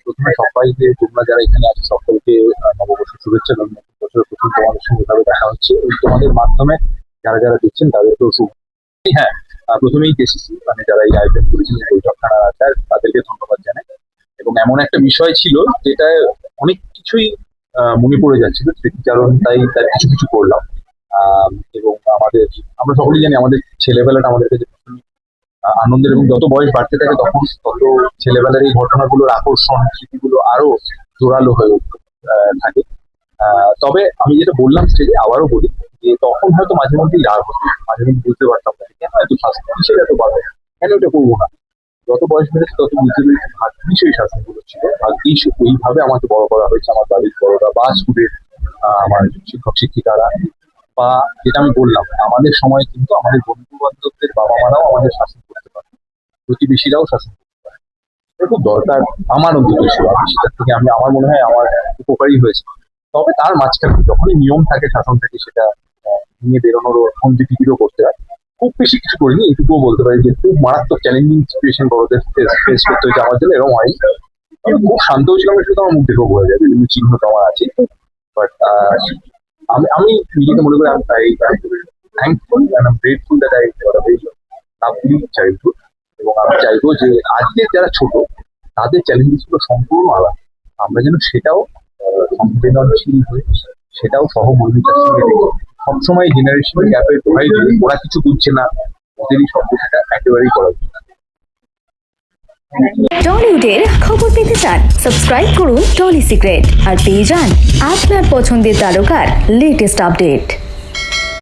প্রথমে সবাইকে, তোমরা যারা এখানে আছো সকলকে নববর্ষের শুভেচ্ছা এবং নতুন বছরের প্রথম তোমাদের সঙ্গে এভাবে দেখা হচ্ছে এবং তোমাদের মাধ্যমে যারা যারা দেখছেন তাদেরকেও শুভ। হ্যাঁ, প্রথমেই কেসিসি মানে যারা এই আয়োজন করেছিলেন বৈঠকখানা রাখার তাদেরকে ধন্যবাদ জানাই। এবং এমন একটা বিষয় ছিল যেটা অনেক কিছুই মনে পড়ে যাচ্ছিল স্মৃতিচারণ, তাই তার কিছু কিছু করলাম। এবং আমরা সকলেই জানি আমাদের ছেলেবেলাটা আমাদের কাছে ভীষণ আনন্দের, এবং যত বয়স বাড়তে থাকে তখন তত ছেলেবেলার এই ঘটনাগুলোর আকর্ষণ, স্মৃতিগুলো আরো জোরালো হয়ে থাকে। তবে আমি যেটা বললাম স্টেজে আবারও বলি যে তখন হয়তো মাঝে মধ্যেই রাগ হতো, মাঝে মধ্যে বুঝতে পারতাম না কেন এত শাস্তি, কিসের এত বাধা, কেন এটা করবো না। যত বয়স বেড়েছে তত বুঝতে পেরেছি ভাগ্যিস ওই শাসনগুলো ছিল, ভাগ্যিস ওইভাবে আমাকে বড় করা হয়েছে আমার বাড়ির বড়রা বা স্কুলের আমার শিক্ষক শিক্ষিকারা। বা যেটা আমি বললাম, আমাদের সময় কিন্তু আমাদের বন্ধু বান্ধবদের বাবা মারাও আমাদের শাসন করতে পারে, প্রতিবেশীরাও শাসন করতে পারে। এটা খুব দরকার আমার অন্তত ছিল, সেটার থেকে আমার মনে হয় আমার উপকারী হয়েছে। তবে তার মাঝখানে যখনই নিয়ম থাকে, শাসন থাকে, সেটা নিয়ে বেরোনোরও কম্পিটিটিভও করতে হয়। খুব বেশি কিছু করিনি, এটুকুও বলতে পারি যে খুব মারাত্মক চ্যালেঞ্জিং সিচুয়েশন বড়দের ফেস করতে হয়েছে আমার জন্য, এরকম হয়নি। আমি খুব শান্ত ছিলাম, সেটা আমার মুখ দেখেও বোঝা যায়, বিভিন্ন চিহ্ন তো আমার আছে। বাট আমি নিজেকে মনে করি I thankful and grateful that I lovely childhood. এবং আমি চাইবো যে আজকের যারা ছোট তাদের চ্যালেঞ্জেস গুলো সম্পূর্ণ আলাদা, আমরা যেন সেটাও সংবেদনশীল হয়ে, সেটাও সহমর্মিতার সঙ্গে দেখি। সবসময় জেনারেশন গ্যাপের ভয় দিয়ে ওরা কিছু বুঝছে না, ওদেরই সম্পর্কটা একেবারেই করা উচিত। টলিউডের খবর পেতে চান, সাবস্ক্রাইব করুন টলি সিক্রেট আর পেয়ে যান আপনার পছন্দের তারকার লেটেস্ট আপডেট।